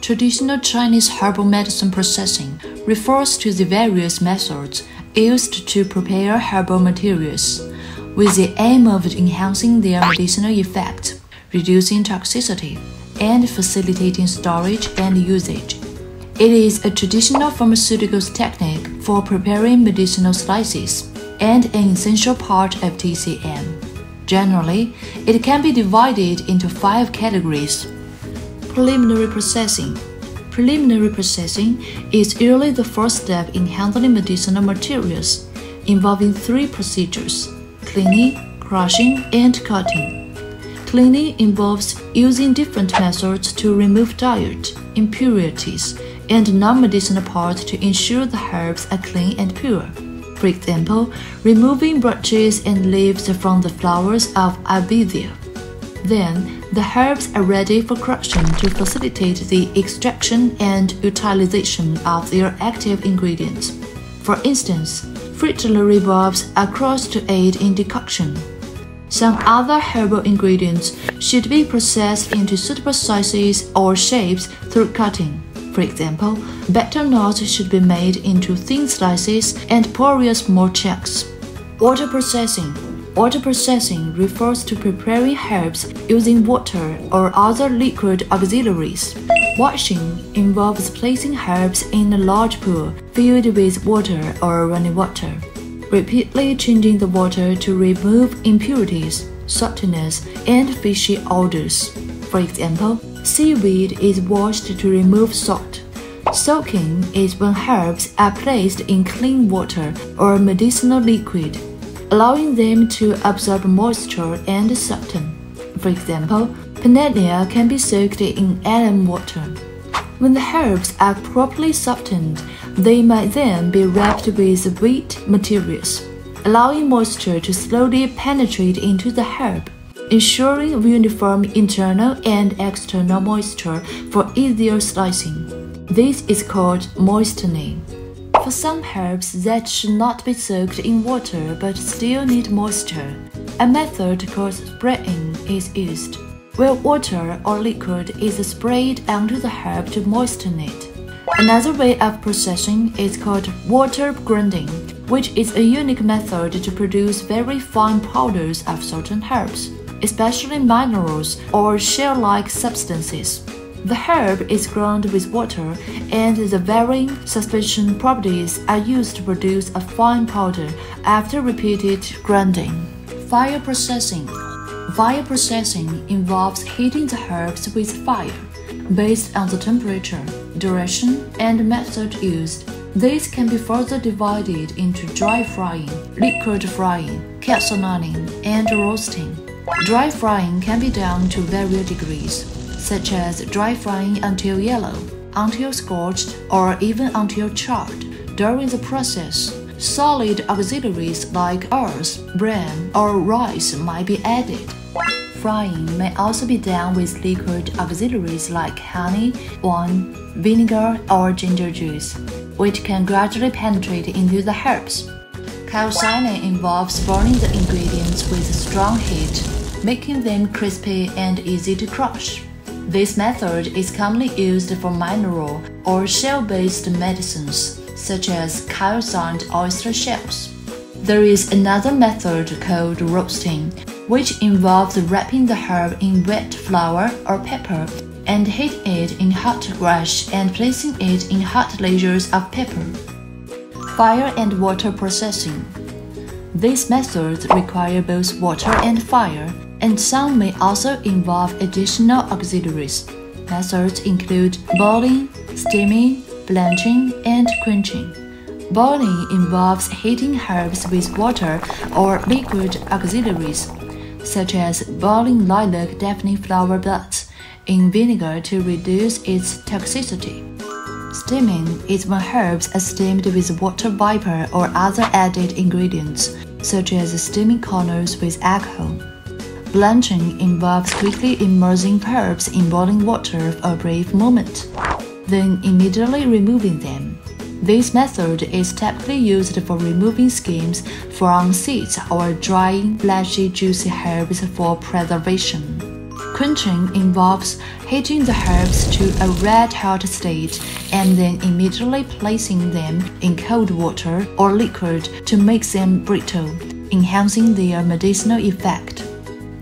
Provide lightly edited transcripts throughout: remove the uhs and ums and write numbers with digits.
Traditional Chinese herbal medicine processing refers to the various methods used to prepare herbal materials, with the aim of enhancing their medicinal effect, reducing toxicity, and facilitating storage and usage. It is a traditional pharmaceuticals technique for preparing medicinal slices and an essential part of TCM. Generally, it can be divided into 5 categories. Preliminary processing. Preliminary processing is usually the first step in handling medicinal materials, involving 3 procedures: cleaning, crushing, and cutting. Cleaning involves using different methods to remove dirt, impurities, and non-medicinal parts to ensure the herbs are clean and pure. For example, removing branches and leaves from the flowers of Albizia. Then, the herbs are ready for crushing to facilitate the extraction and utilization of their active ingredients. For instance, fritillary bulbs are crushed to aid in decoction. Some other herbal ingredients should be processed into suitable sizes or shapes through cutting. For example, betel nuts should be made into thin slices and porous small chunks. Water processing. Water processing refers to preparing herbs using water or other liquid auxiliaries. Washing involves placing herbs in a large pool filled with water or running water, repeatedly changing the water to remove impurities, saltiness, and fishy odors. For example, seaweed is washed to remove salt. Soaking is when herbs are placed in clean water or medicinal liquid, allowing them to absorb moisture and soften. For example, Penelia can be soaked in alum water. When the herbs are properly softened, they might then be wrapped with wet materials, allowing moisture to slowly penetrate into the herb, ensuring uniform internal and external moisture for easier slicing. This is called moistening. For some herbs that should not be soaked in water but still need moisture, a method called spraying is used, where water or liquid is sprayed onto the herb to moisten it. Another way of processing is called water grinding, which is a unique method to produce very fine powders of certain herbs, especially minerals or shell-like substances. The herb is ground with water, and the varying suspension properties are used to produce a fine powder after repeated grinding. Fire processing. Fire processing involves heating the herbs with fire, based on the temperature, duration, and method used. These can be further divided into dry frying, liquid frying, calcining, and roasting. Dry frying can be done to various degrees, such as dry frying until yellow, until scorched, or even until charred. During the process, solid auxiliaries like earth, bran, or rice might be added. Frying may also be done with liquid auxiliaries like honey, wine, vinegar, or ginger juice, which can gradually penetrate into the herbs. Calcining involves burning the ingredients with strong heat, making them crispy and easy to crush. This method is commonly used for mineral or shell-based medicines, such as calcined oyster shells. There is another method called roasting, which involves wrapping the herb in wet flour or pepper and heating it in hot ash and placing it in hot layers of pepper. Fire and water processing. These methods require both water and fire, and some may also involve additional auxiliaries. Methods include boiling, steaming, blanching, and quenching. Boiling involves heating herbs with water or liquid auxiliaries, such as boiling lilac deafening flower buds in vinegar to reduce its toxicity. Steaming is when herbs are steamed with water vapor or other added ingredients, such as steaming corners with alcohol. Blanching involves quickly immersing herbs in boiling water for a brief moment, then immediately removing them. This method is typically used for removing skins from seeds or drying fleshy, juicy herbs for preservation. Quenching involves heating the herbs to a red-hot state and then immediately placing them in cold water or liquid to make them brittle, enhancing their medicinal effect.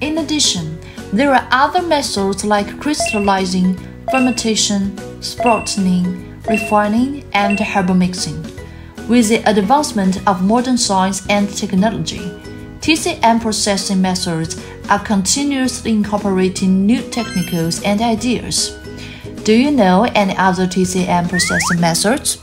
In addition, there are other methods like crystallizing, fermentation, sprouting, refining, and herbal mixing. With the advancement of modern science and technology, TCM processing methods are continuously incorporating new techniques and ideas. Do you know any other TCM processing methods?